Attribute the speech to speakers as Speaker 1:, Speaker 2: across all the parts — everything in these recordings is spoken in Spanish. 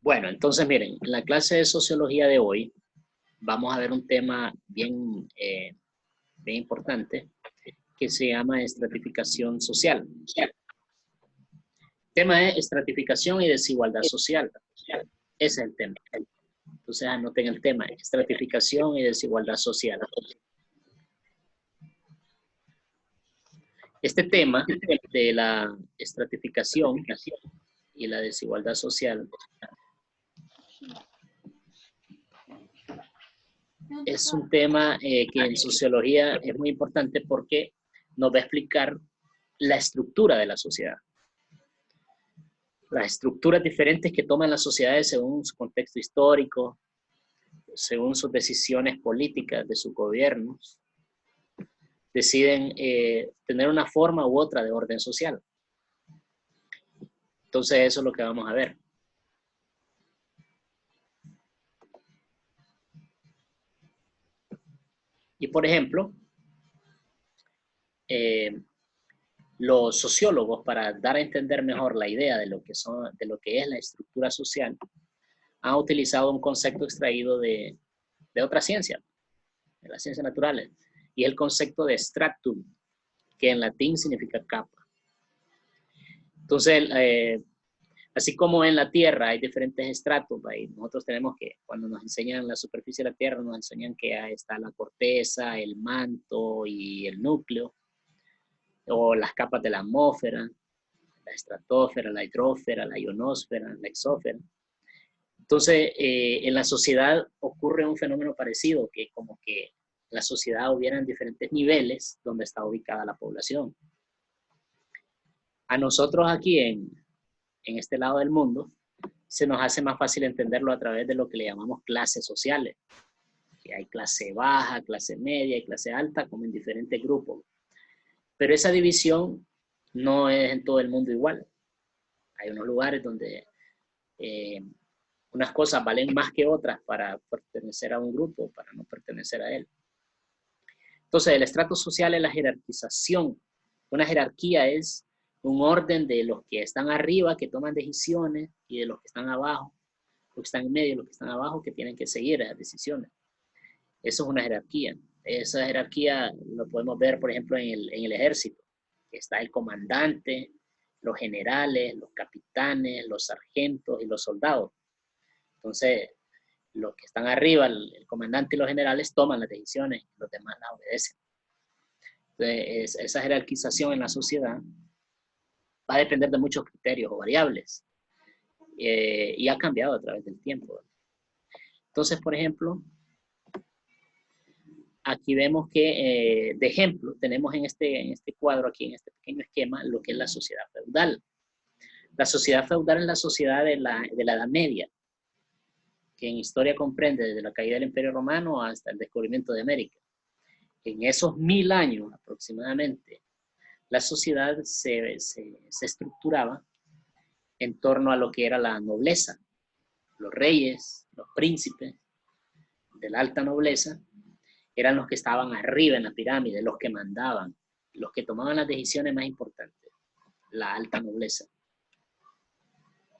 Speaker 1: Bueno, entonces miren, en la clase de sociología de hoy vamos a ver un tema bien importante que se llama estratificación social. El tema es estratificación y desigualdad social. Ese es el tema. Entonces anoten el tema, estratificación y desigualdad social. Este tema de la estratificación y la desigualdad social es un tema que en sociología es muy importante porque nos va a explicar la estructura de la sociedad. Las estructuras diferentes que toman las sociedades según su contexto histórico, según sus decisiones políticas de sus gobiernos, deciden tener una forma u otra de orden social. Entonces eso es lo que vamos a ver. Y por ejemplo, los sociólogos, para dar a entender mejor la idea de lo que es la estructura social, han utilizado un concepto extraído de otra ciencia, de las ciencias naturales, y el concepto de stratum, que en latín significa capa. Entonces, así como en la Tierra hay diferentes estratos, nosotros tenemos que, cuando nos enseñan la superficie de la Tierra, nos enseñan que ahí está la corteza, el manto y el núcleo, o las capas de la atmósfera, la estratosfera, la hidrósfera, la ionosfera, la exósfera. Entonces, en la sociedad ocurre un fenómeno parecido, que como que en la sociedad hubieran diferentes niveles donde está ubicada la población. A nosotros aquí en este lado del mundo, se nos hace más fácil entenderlo a través de lo que le llamamos clases sociales. Que hay clase baja, clase media y clase alta, como en diferentes grupos. Pero esa división no es en todo el mundo igual. Hay unos lugares donde unas cosas valen más que otras para pertenecer a un grupo, para no pertenecer a él. Entonces, el estrato social es la jerarquización. Una jerarquía es un orden de los que están arriba, que toman decisiones, y de los que están abajo, los que están en medio y los que están abajo, que tienen que seguir esas decisiones. Eso es una jerarquía. Esa jerarquía lo podemos ver, por ejemplo, en el ejército. Está el comandante, los generales, los capitanes, los sargentos y los soldados. Entonces, los que están arriba, el comandante y los generales, toman las decisiones, los demás las obedecen. Entonces, esa jerarquización en la sociedad va a depender de muchos criterios o variables, y ha cambiado a través del tiempo. Entonces, por ejemplo, aquí vemos que, de ejemplo, tenemos en este cuadro, aquí en este pequeño esquema, lo que es la sociedad feudal. La sociedad feudal es la sociedad de la Edad Media, que en historia comprende desde la caída del Imperio Romano hasta el descubrimiento de América. En esos 1000 años aproximadamente, la sociedad se estructuraba en torno a lo que era la nobleza. Los reyes, los príncipes de la alta nobleza, eran los que estaban arriba en la pirámide, los que mandaban, los que tomaban las decisiones más importantes, la alta nobleza.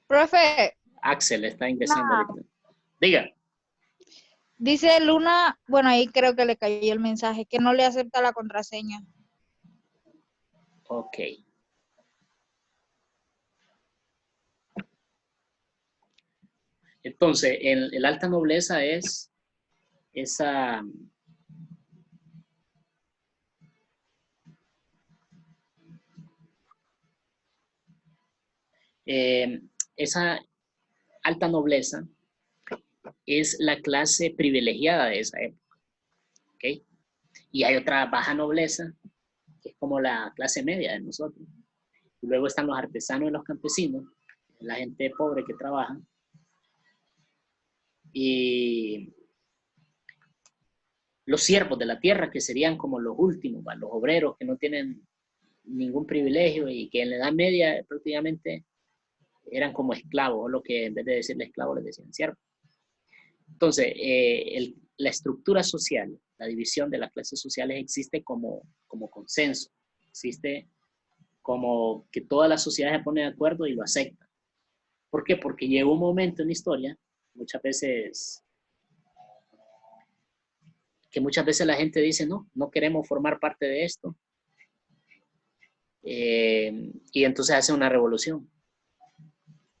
Speaker 2: Profe.
Speaker 1: Axel está ingresando ahorita. Diga.
Speaker 2: Dice Luna, bueno, ahí creo que le cayó el mensaje, que no le acepta la contraseña.
Speaker 1: Ok. Entonces, el alta nobleza es esa... esa alta nobleza es la clase privilegiada de esa época. ¿Okay? Y hay otra baja nobleza, que es como la clase media de nosotros. Y luego están los artesanos y los campesinos, la gente pobre que trabaja. Y los siervos de la tierra, que serían como los últimos, los obreros que no tienen ningún privilegio y que en la Edad Media prácticamente eran como esclavos, o lo que en vez de decirle esclavos les decían siervos. Entonces, la estructura social, la división de las clases sociales existe como consenso, existe como que toda la sociedad se pone de acuerdo y lo acepta. ¿Por qué? Porque llegó un momento en la historia, muchas veces la gente dice, no, no queremos formar parte de esto. Y entonces hacen una revolución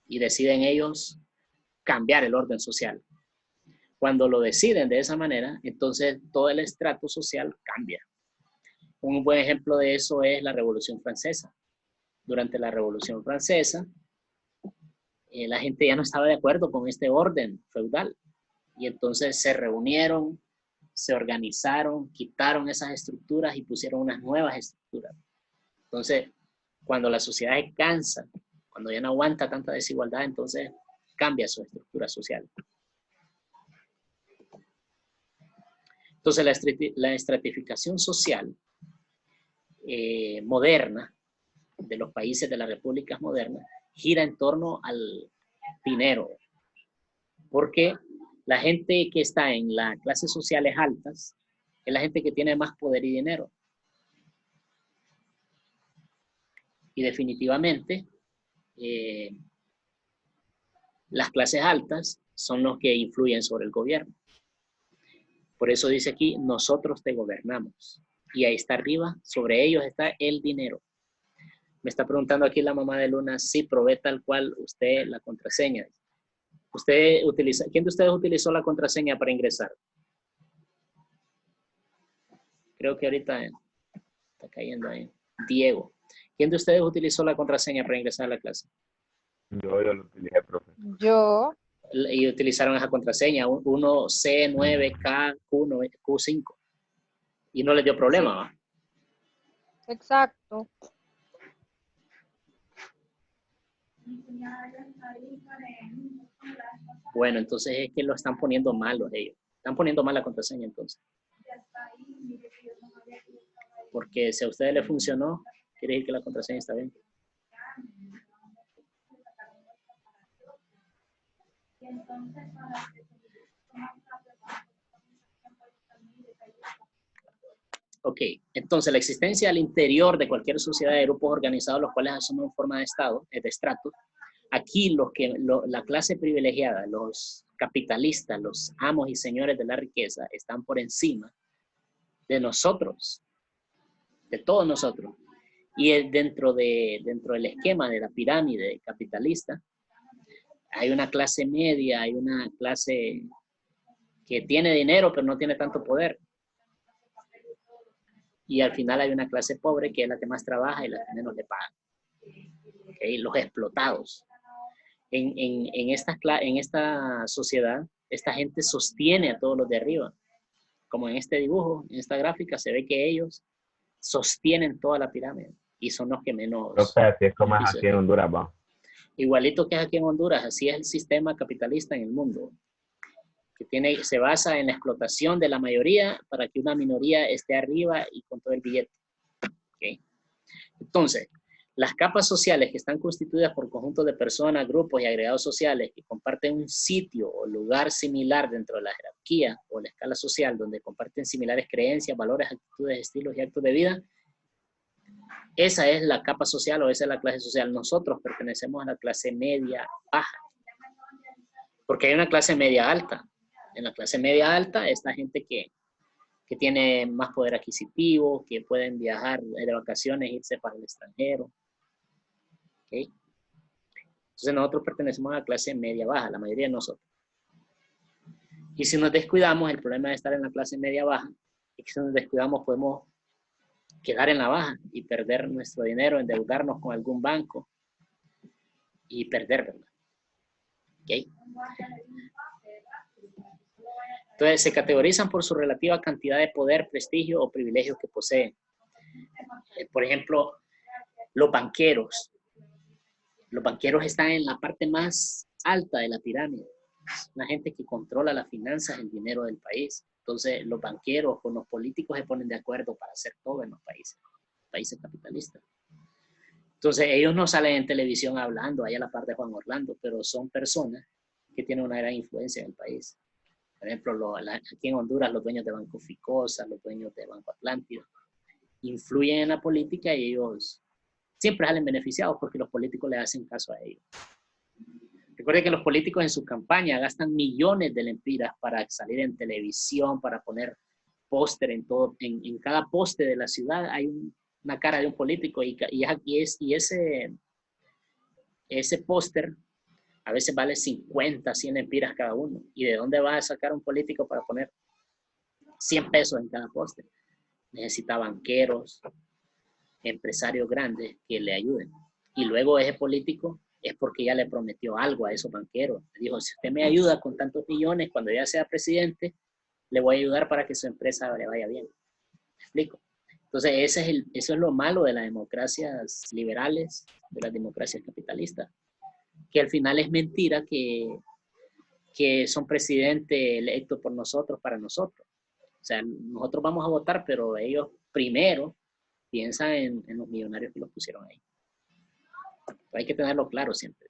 Speaker 1: y deciden ellos cambiar el orden social. Cuando lo deciden de esa manera, entonces todo el estrato social cambia. Un buen ejemplo de eso es la Revolución Francesa. Durante la Revolución Francesa, la gente ya no estaba de acuerdo con este orden feudal y entonces se reunieron, se organizaron, quitaron esas estructuras y pusieron unas nuevas estructuras. Entonces, cuando la sociedad se cansa, cuando ya no aguanta tanta desigualdad, entonces cambia su estructura social. Entonces, la estratificación social moderna de los países de las repúblicas modernas gira en torno al dinero, porque la gente que está en las clases sociales altas es la gente que tiene más poder y dinero. Y definitivamente, las clases altas son los que influyen sobre el gobierno. Por eso dice aquí, nosotros te gobernamos. Y ahí está arriba, sobre ellos está el dinero. Me está preguntando aquí la mamá de Luna si probé tal cual usted la contraseña. ¿Quién de ustedes utilizó la contraseña para ingresar? Creo que ahorita está cayendo ahí. Diego. ¿Quién de ustedes utilizó la contraseña para ingresar a la clase?
Speaker 3: Yo lo utilicé, profe.
Speaker 2: Yo.
Speaker 1: Y utilizaron esa contraseña, 1C9K9Q5. Y no les dio problema, ¿va?
Speaker 2: Exacto.
Speaker 1: Bueno, entonces es que lo están poniendo mal ellos. Están poniendo mal la contraseña entonces. Porque si a ustedes les funcionó, quiere decir que la contraseña está bien. Ok, entonces la existencia al interior de cualquier sociedad de grupos organizados, los cuales asumen forma de estado, de estrato. Aquí la clase privilegiada, los capitalistas, los amos y señores de la riqueza, están por encima de nosotros, de todos nosotros. Y dentro del esquema de la pirámide capitalista, hay una clase media, hay una clase que tiene dinero pero no tiene tanto poder. Y al final hay una clase pobre que es la que más trabaja y la que menos le paga. ¿Okay? Los explotados. En esta sociedad, esta gente sostiene a todos los de arriba. Como en este dibujo, en esta gráfica, se ve que ellos sostienen toda la pirámide y son los que menos...
Speaker 3: Profe, así es como es aquí en Honduras, va.
Speaker 1: Igualito que es aquí en Honduras, así es el sistema capitalista en el mundo, que se basa en la explotación de la mayoría para que una minoría esté arriba y con todo el billete. ¿Okay? Entonces, las capas sociales que están constituidas por conjuntos de personas, grupos y agregados sociales que comparten un sitio o lugar similar dentro de la jerarquía o la escala social, donde comparten similares creencias, valores, actitudes, estilos y actos de vida, esa es la capa social o esa es la clase social. Nosotros pertenecemos a la clase media baja, porque hay una clase media alta. En la clase media alta está gente que tiene más poder adquisitivo, que pueden viajar de vacaciones, irse para el extranjero. ¿Okay? Entonces nosotros pertenecemos a la clase media baja, la mayoría de nosotros. Y si nos descuidamos, el problema de estar en la clase media baja es que si nos descuidamos podemos quedar en la baja y perder nuestro dinero, endeudarnos con algún banco y perder, ¿verdad? ¿Okay? Entonces se categorizan por su relativa cantidad de poder, prestigio o privilegios que poseen. Por ejemplo, los banqueros. Los banqueros están en la parte más alta de la pirámide. La gente que controla las finanzas, el dinero del país. Entonces, los banqueros con los políticos se ponen de acuerdo para hacer todo en los países capitalistas. Entonces, ellos no salen en televisión hablando, ahí a la par de Juan Orlando, pero son personas que tienen una gran influencia en el país. Por ejemplo, aquí en Honduras, los dueños de Banco Ficosa, los dueños de Banco Atlántida, influyen en la política y ellos siempre salen beneficiados porque los políticos le hacen caso a ellos. Recuerde que los políticos en su campaña gastan millones de lempiras para salir en televisión, para poner póster en todo, en cada poste de la ciudad hay una cara de un político y ese póster a veces vale 50, 100 lempiras cada uno. ¿Y de dónde va a sacar un político para poner 100 pesos en cada póster? Necesita banqueros, empresarios grandes que le ayuden. Y luego ese político es porque ya le prometió algo a esos banqueros. Le dijo, si usted me ayuda con tantos millones, cuando ya sea presidente, le voy a ayudar para que su empresa le vaya bien. ¿Me explico? Entonces, eso es lo malo de las democracias liberales, de las democracias capitalistas, que al final es mentira que son presidentes electos por nosotros, para nosotros. O sea, nosotros vamos a votar, pero ellos primero piensan en los millonarios que los pusieron ahí. Hay que tenerlo claro siempre.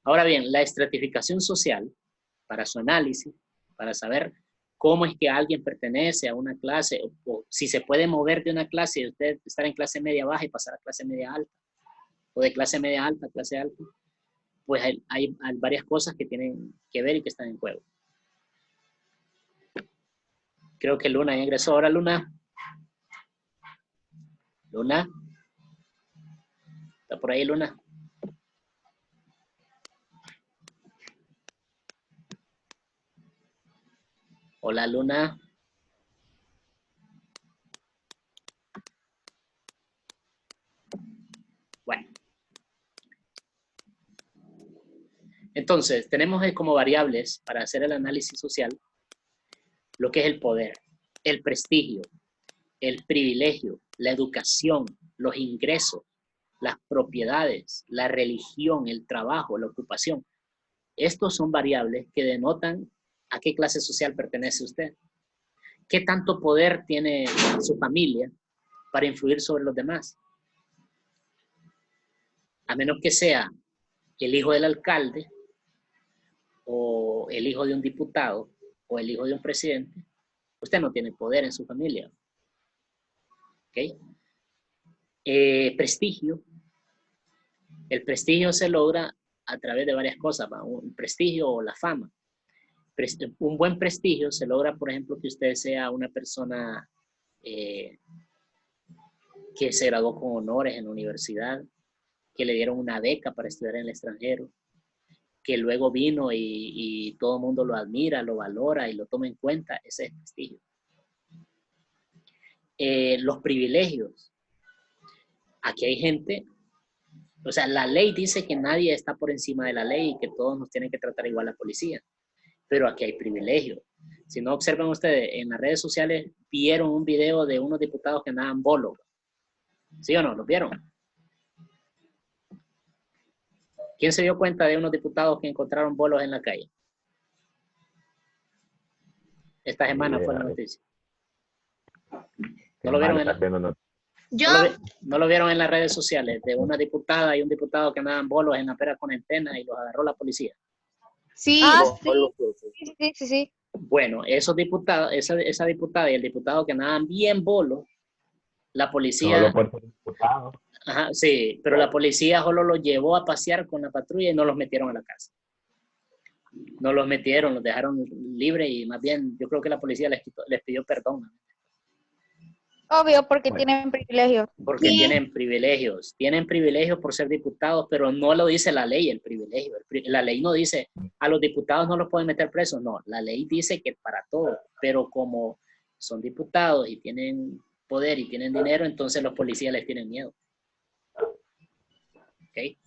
Speaker 1: Ahora bien, la estratificación social, para su análisis, para saber cómo es que alguien pertenece a una clase, o si se puede mover de una clase y usted estar en clase media baja y pasar a clase media alta, o de clase media alta a clase alta, pues hay varias cosas que tienen que ver y que están en juego. Creo que Luna ya ingresó. Ahora, Luna. Luna. ¿Está por ahí, Luna? Hola, Luna. Bueno. Entonces, tenemos como variables para hacer el análisis social lo que es el poder, el prestigio, el privilegio, la educación, los ingresos, las propiedades, la religión, el trabajo, la ocupación. Estos son variables que denotan a qué clase social pertenece usted. ¿Qué tanto poder tiene su familia para influir sobre los demás? A menos que sea el hijo del alcalde, o el hijo de un diputado, o el hijo de un presidente, usted no tiene poder en su familia. ¿Ok? Prestigio. El prestigio se logra a través de varias cosas, ¿va? Un prestigio o la fama. Un buen prestigio se logra, por ejemplo, que usted sea una persona que se graduó con honores en la universidad, que le dieron una beca para estudiar en el extranjero, que luego vino y todo el mundo lo admira, lo valora y lo toma en cuenta. Ese es prestigio. Los privilegios. Aquí hay gente, o sea, la ley dice que nadie está por encima de la ley y que todos nos tienen que tratar igual a la policía. Pero aquí hay privilegios. Si no observan ustedes, en las redes sociales vieron un video de unos diputados que andaban bolos. ¿Sí o no? ¿Lo vieron? ¿Quién se dio cuenta de unos diputados que encontraron bolos en la calle? Esta semana fue la noticia. ¿No lo vieron en ¿No lo vieron en las redes sociales de una diputada y un diputado que andaban bolos en la pera con antena y los agarró la policía?
Speaker 2: Sí, sí.
Speaker 1: Bueno, esos diputados, esa diputada y el diputado que andaban bien bolos, la policía...
Speaker 3: Solo por ser diputado.
Speaker 1: Ajá, sí, pero la policía solo los llevó a pasear con la patrulla y no los metieron a la casa. No los metieron, los dejaron libres y más bien yo creo que la policía les pidió perdón.
Speaker 2: Obvio, porque tienen privilegios.
Speaker 1: Porque tienen privilegios. Tienen privilegios por ser diputados, pero no lo dice la ley, el privilegio. La ley no dice, a los diputados no los pueden meter presos. No, la ley dice que para todos. Pero como son diputados y tienen poder y tienen dinero, entonces los policías les tienen miedo. ¿Okay?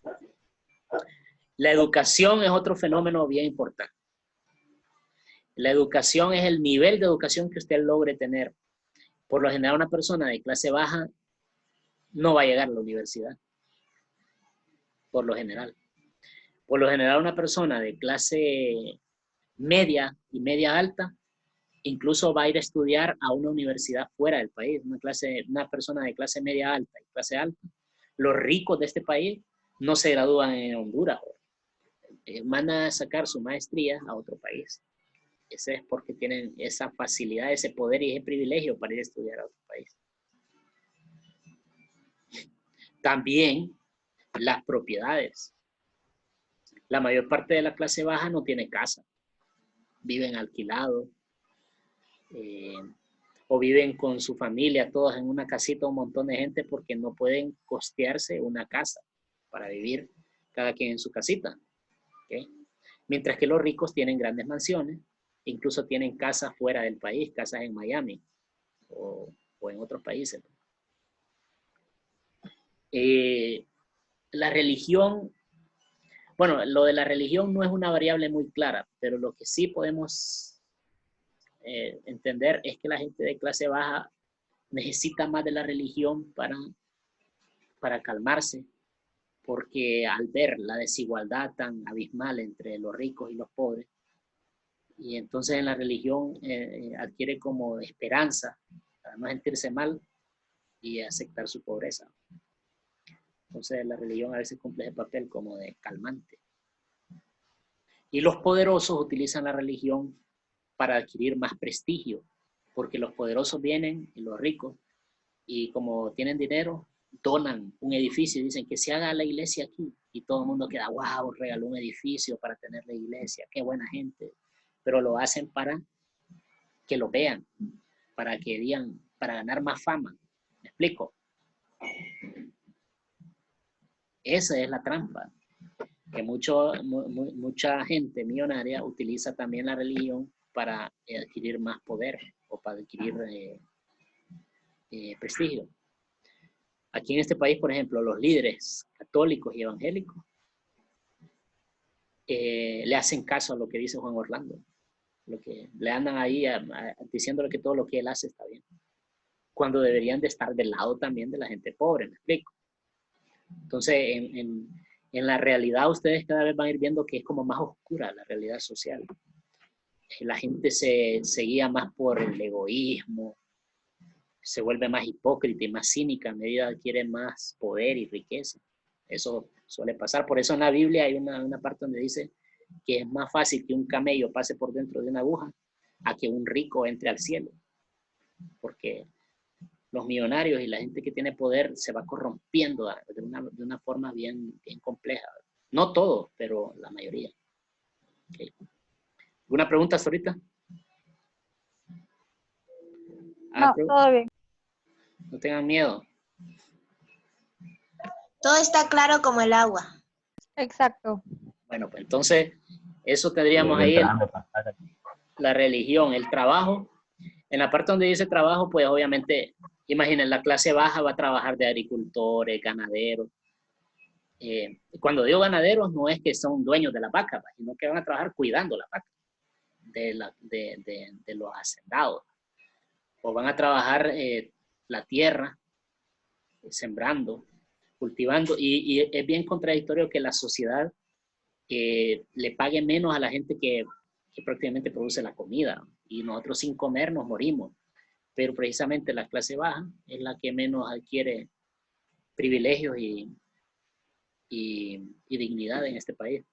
Speaker 1: La educación es otro fenómeno bien importante. La educación es el nivel de educación que usted logre tener. Por lo general, una persona de clase baja no va a llegar a la universidad. Por lo general. Por lo general, una persona de clase media y media alta incluso va a ir a estudiar a una universidad fuera del país. Una persona de clase media alta y clase alta. Los ricos de este país no se gradúan en Honduras. Van a sacar su maestría a otro país. Ese es porque tienen esa facilidad, ese poder y ese privilegio para ir a estudiar a otro país. También las propiedades. La mayor parte de la clase baja no tiene casa. Viven alquilados o viven con su familia, todos en una casita, un montón de gente, porque no pueden costearse una casa para vivir cada quien en su casita. ¿Okay? Mientras que los ricos tienen grandes mansiones, incluso tienen casas fuera del país, casas en Miami o en otros países. La religión, bueno, lo de la religión no es una variable muy clara, pero lo que sí podemos entender es que la gente de clase baja necesita más de la religión para calmarse, porque al ver la desigualdad tan abismal entre los ricos y los pobres, y entonces en la religión adquiere como esperanza para no sentirse mal y aceptar su pobreza. Entonces la religión a veces cumple ese papel como de calmante. Y los poderosos utilizan la religión para adquirir más prestigio, porque los poderosos vienen y los ricos, y como tienen dinero, donan un edificio y dicen que se haga la iglesia aquí. Y todo el mundo queda, wow, regaló un edificio para tener la iglesia, qué buena gente. Pero lo hacen para que lo vean, para que digan, para ganar más fama. ¿Me explico? Esa es la trampa, que mucha gente millonaria utiliza también la religión para adquirir más poder o para adquirir prestigio. Aquí en este país, por ejemplo, los líderes católicos y evangélicos le hacen caso a lo que dice Juan Orlando, lo que le andan ahí diciéndole que todo lo que él hace está bien, cuando deberían de estar del lado también de la gente pobre, ¿me explico? Entonces, en la realidad ustedes cada vez van a ir viendo que es como más oscura la realidad social. La gente se guía más por el egoísmo, se vuelve más hipócrita y más cínica a medida que adquiere más poder y riqueza. Eso suele pasar. Por eso en la Biblia hay una parte donde dice que es más fácil que un camello pase por dentro de una aguja a que un rico entre al cielo. Porque los millonarios y la gente que tiene poder se va corrompiendo de una forma bien compleja. No todos, pero la mayoría. Okay. ¿Alguna pregunta hasta ahorita?
Speaker 2: No, todo bien.
Speaker 1: No tengan miedo.
Speaker 4: Todo está claro como el agua.
Speaker 2: Exacto.
Speaker 1: Bueno, pues entonces, eso tendríamos ahí la religión, el trabajo. En la parte donde dice trabajo, pues obviamente, imaginen, la clase baja va a trabajar de agricultores, ganaderos. Cuando digo ganaderos, no es que son dueños de la vaca, sino que van a trabajar cuidando la vaca de los hacendados. O van a trabajar la tierra, sembrando, cultivando. Y es bien contradictorio que la sociedad le pague menos a la gente que prácticamente produce la comida. Y nosotros sin comer nos morimos. Pero precisamente la clase baja es la que menos adquiere privilegios y dignidad en este país.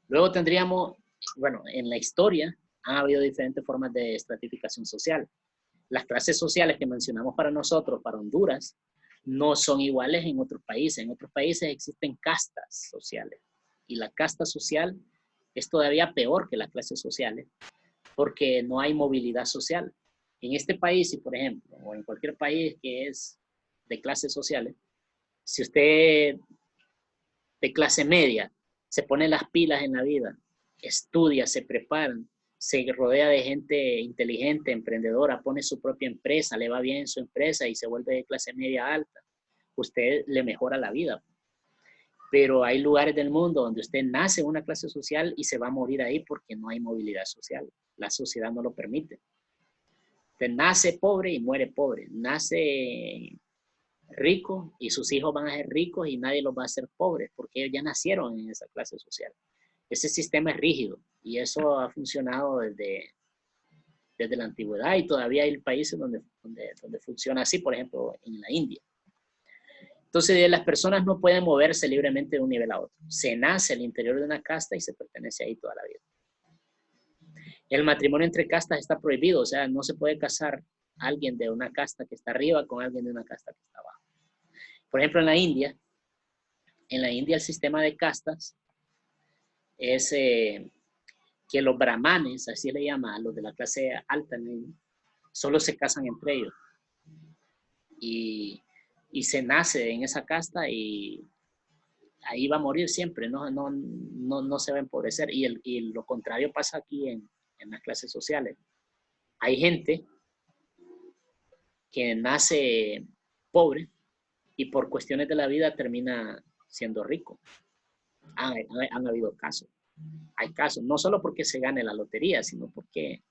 Speaker 1: Luego tendríamos, bueno, en la historia han habido diferentes formas de estratificación social. Las clases sociales que mencionamos para nosotros, para Honduras, no son iguales en otros países. En otros países existen castas sociales. Y la casta social es todavía peor que las clases sociales porque no hay movilidad social. En este país, y por ejemplo, o en cualquier país que es de clases sociales, si usted de clase media se pone las pilas en la vida, estudia, se prepara, se rodea de gente inteligente, emprendedora, pone su propia empresa, le va bien en su empresa y se vuelve de clase media alta, usted le mejora la vida. Pero hay lugares del mundo donde usted nace en una clase social y se va a morir ahí porque no hay movilidad social. La sociedad no lo permite. Usted nace pobre y muere pobre. Nace rico y sus hijos van a ser ricos y nadie los va a hacer pobres porque ellos ya nacieron en esa clase social. Ese sistema es rígido y eso ha funcionado desde la antigüedad y todavía hay países donde funciona así, por ejemplo, en la India. Entonces, las personas no pueden moverse libremente de un nivel a otro. Se nace al interior de una casta y se pertenece ahí toda la vida. El matrimonio entre castas está prohibido, o sea, no se puede casar alguien de una casta que está arriba con alguien de una casta que está abajo. Por ejemplo, en la India, En la India el sistema de castas es que los brahmanes, así le llaman a los de la clase alta, solo se casan entre ellos. Y se nace en esa casta y ahí va a morir siempre, no se va a empobrecer. Y lo contrario pasa aquí en las clases sociales. Hay gente que nace pobre y por cuestiones de la vida termina siendo rico. Han habido casos. Hay casos, no solo porque se gane la lotería, sino porque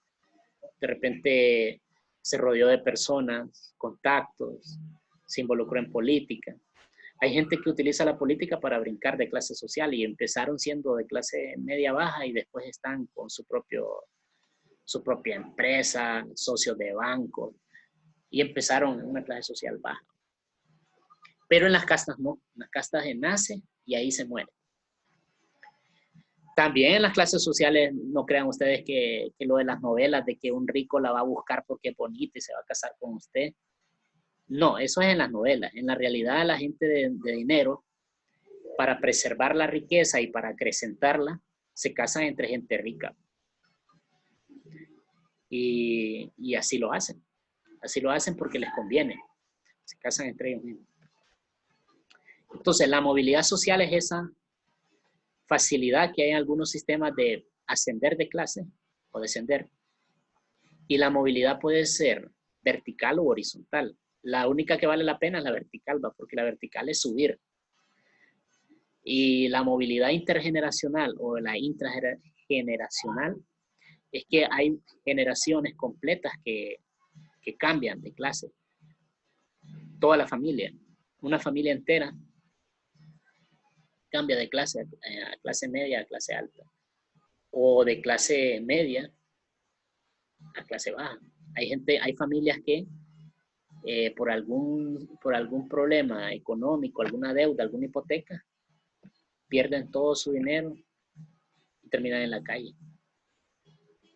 Speaker 1: de repente se rodeó de personas, contactos, se involucró en política. Hay gente que utiliza la política para brincar de clase social y empezaron siendo de clase media baja y después están con su propia empresa, socios de banco y empezaron en una clase social baja. Pero en las castas no, en las castas se nace y ahí se muere. También en las clases sociales, no crean ustedes que lo de las novelas, de que un rico la va a buscar porque es bonita y se va a casar con usted. No, eso es en las novelas. En la realidad, la gente de dinero, para preservar la riqueza y para acrecentarla, se casan entre gente rica. Y así lo hacen. Así lo hacen porque les conviene. Se casan entre ellos mismos. Entonces, la movilidad social es esa facilidad que hay en algunos sistemas de ascender de clase o descender. Y la movilidad puede ser vertical o horizontal. La única que vale la pena es la vertical, porque la vertical es subir. Y la movilidad intergeneracional o la intrageneracional es que hay generaciones completas que cambian de clase. Toda la familia, una familia entera, cambia de clase a clase media a clase alta. O de clase media a clase baja. Hay familias que por algún problema económico, alguna deuda, alguna hipoteca, pierden todo su dinero y terminan en la calle.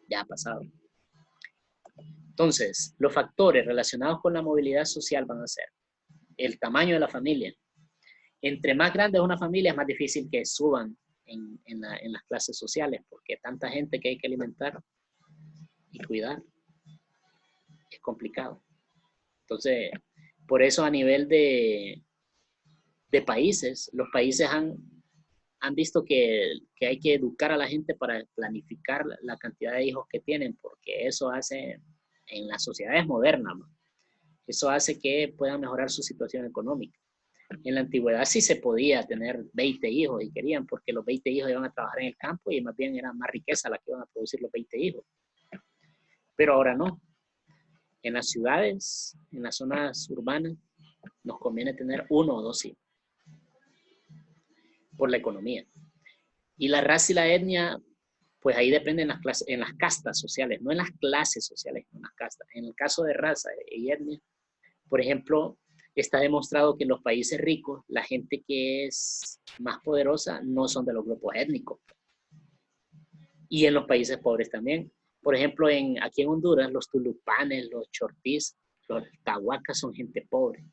Speaker 1: Ya ha pasado. Entonces, los factores relacionados con la movilidad social van a ser el tamaño de la familia. Entre más grande es una familia, es más difícil que suban en las clases sociales, porque tanta gente que hay que alimentar y cuidar es complicado. Entonces, por eso a nivel de países, los países han visto que hay que educar a la gente para planificar la cantidad de hijos que tienen, porque eso hace, en las sociedades modernas, ¿no? Eso hace que puedan mejorar su situación económica. En la antigüedad sí se podía tener 20 hijos y querían, porque los 20 hijos iban a trabajar en el campo y más bien era más riqueza la que iban a producir los 20 hijos. Pero ahora no. En las ciudades, en las zonas urbanas, nos conviene tener 1 o 2 hijos por la economía. Y la raza y la etnia, pues ahí dependen en las castas sociales, no en las clases sociales, no en las castas. En el caso de raza y etnia, por ejemplo, está demostrado que en los países ricos, la gente que es más poderosa no son de los grupos étnicos. Y en los países pobres también. Por ejemplo, aquí en Honduras, los tulupanes, los chortís, los tahuacas son gente pobre.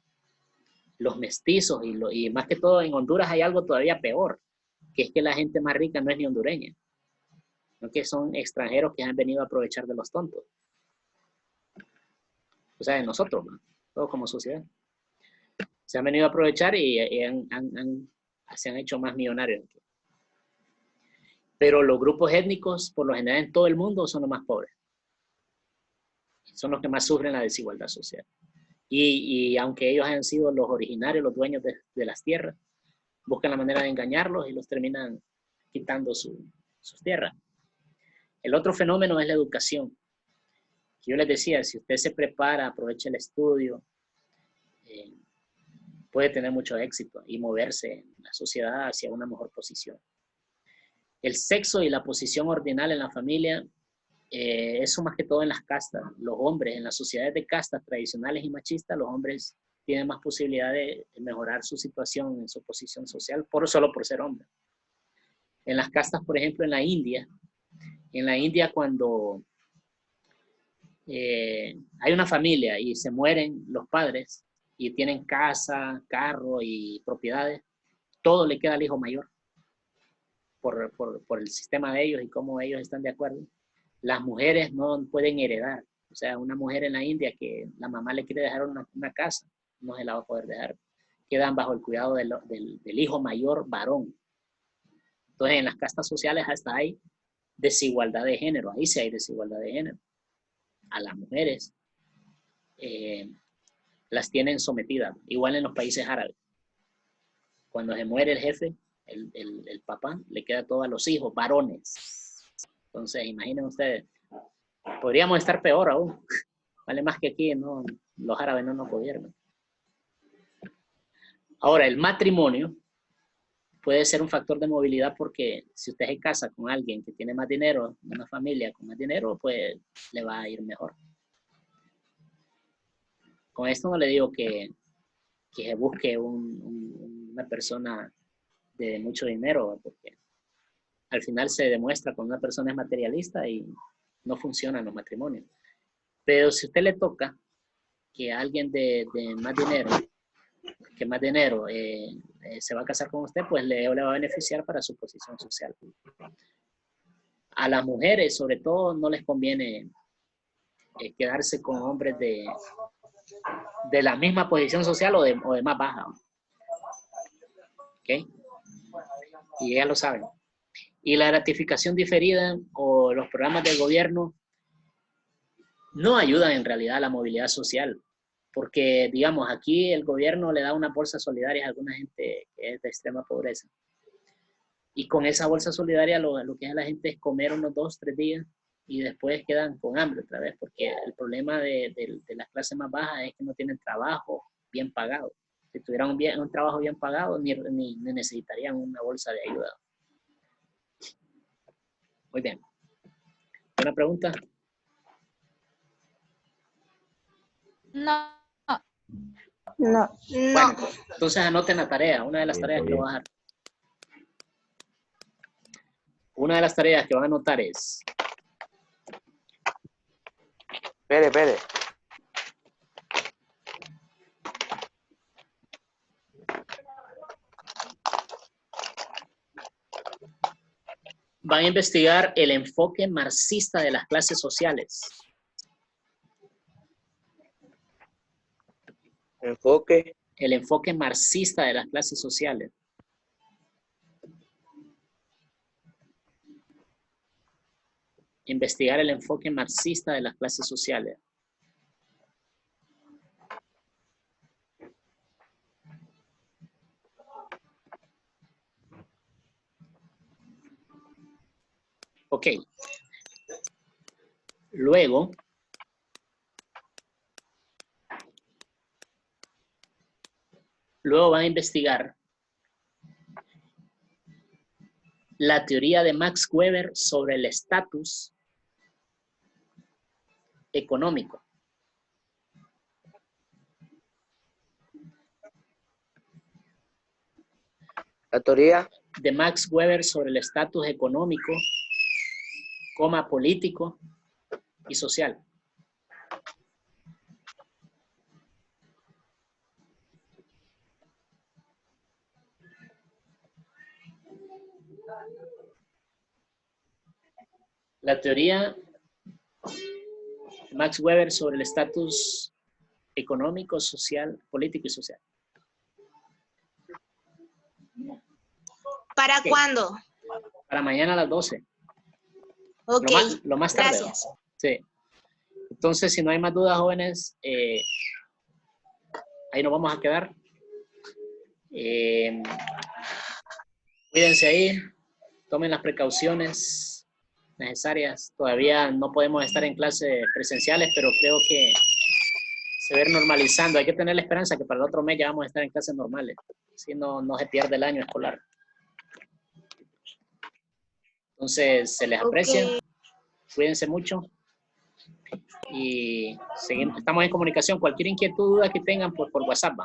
Speaker 1: Los mestizos y más que todo en Honduras hay algo todavía peor, que es que la gente más rica no es ni hondureña, sino que son extranjeros que han venido a aprovechar de los tontos. O sea, de nosotros, ¿no? Todos como sociedad. Se han venido a aprovechar y se han hecho más millonarios. Pero los grupos étnicos, por lo general en todo el mundo, son los más pobres. Son los que más sufren la desigualdad social. Y aunque ellos hayan sido los originarios, los dueños de las tierras, buscan la manera de engañarlos y los terminan quitando sus tierras. El otro fenómeno es la educación. Yo les decía, si usted se prepara, aprovecha el estudio, puede tener mucho éxito y moverse en la sociedad hacia una mejor posición. El sexo y la posición ordinal en la familia, eso más que todo en las castas. Los hombres, en las sociedades de castas tradicionales y machistas, los hombres tienen más posibilidad de mejorar su situación en su posición social solo por ser hombres. En las castas, por ejemplo, en la India cuando hay una familia y se mueren los padres y tienen casa, carro y propiedades, todo le queda al hijo mayor por el sistema de ellos y cómo ellos están de acuerdo. Las mujeres no pueden heredar. O sea, una mujer en la India que la mamá le quiere dejar una casa, no se la va a poder dejar. Quedan bajo el cuidado del hijo mayor varón. Entonces, en las castas sociales hasta hay desigualdad de género. Ahí sí hay desigualdad de género. A las mujeres las tienen sometidas. Igual en los países árabes. Cuando se muere el jefe, el papá, le queda todo a los hijos, varones. Entonces, imaginen ustedes, podríamos estar peor aún. Vale más que aquí, no, los árabes no nos gobiernan. Ahora, el matrimonio puede ser un factor de movilidad porque si usted se casa con alguien que tiene más dinero, una familia con más dinero, pues le va a ir mejor. Con esto no le digo que se busque una persona de mucho dinero, porque al final se demuestra cuando una persona es materialista y no funcionan los matrimonios. Pero si a usted le toca que alguien de más dinero, se va a casar con usted, pues le va a beneficiar para su posición social. A las mujeres, sobre todo, no les conviene quedarse con hombres de la misma posición social o de más baja. ¿Ok? Y ellas lo saben. Y la gratificación diferida o los programas del gobierno no ayudan en realidad a la movilidad social. Porque, digamos, aquí el gobierno le da una bolsa solidaria a alguna gente que es de extrema pobreza. Y con esa bolsa solidaria lo que hace la gente es comer unos 2, 3 días y después quedan con hambre otra vez. Porque el problema de las clases más bajas es que no tienen trabajo bien pagado. Si tuvieran un trabajo bien pagado, ni necesitarían una bolsa de ayuda. Muy bien. ¿Una pregunta?
Speaker 2: No.
Speaker 4: No.
Speaker 1: Bueno, entonces anoten la tarea, una de las tareas que lo voy a dejar. Una de las tareas que van a anotar es...
Speaker 5: Espere.
Speaker 1: Van a investigar el enfoque marxista de las clases sociales.
Speaker 5: Enfoque.
Speaker 1: El enfoque marxista de las clases sociales. Investigar el enfoque marxista de las clases sociales. Ok. Luego, van a investigar la teoría de Max Weber sobre el estatus económico.
Speaker 5: La teoría
Speaker 1: de Max Weber sobre el estatus económico, político y social. La teoría de Max Weber sobre el estatus económico, social, político y social.
Speaker 4: ¿Para
Speaker 1: Okay.
Speaker 4: cuándo?
Speaker 1: Para mañana a las 12.
Speaker 4: Ok,
Speaker 1: Lo más tarde.
Speaker 4: gracias.
Speaker 1: Sí. Entonces, si no hay más dudas, jóvenes, ahí nos vamos a quedar. Cuídense ahí, tomen las precauciones necesarias. Todavía no podemos estar en clases presenciales, pero creo que se va a ir normalizando. Hay que tener la esperanza que para el otro mes ya vamos a estar en clases normales. Si no se pierde el año escolar. Entonces, se les aprecia.
Speaker 4: Okay.
Speaker 1: Cuídense mucho. Y estamos en comunicación. Cualquier inquietud, duda que tengan por WhatsApp.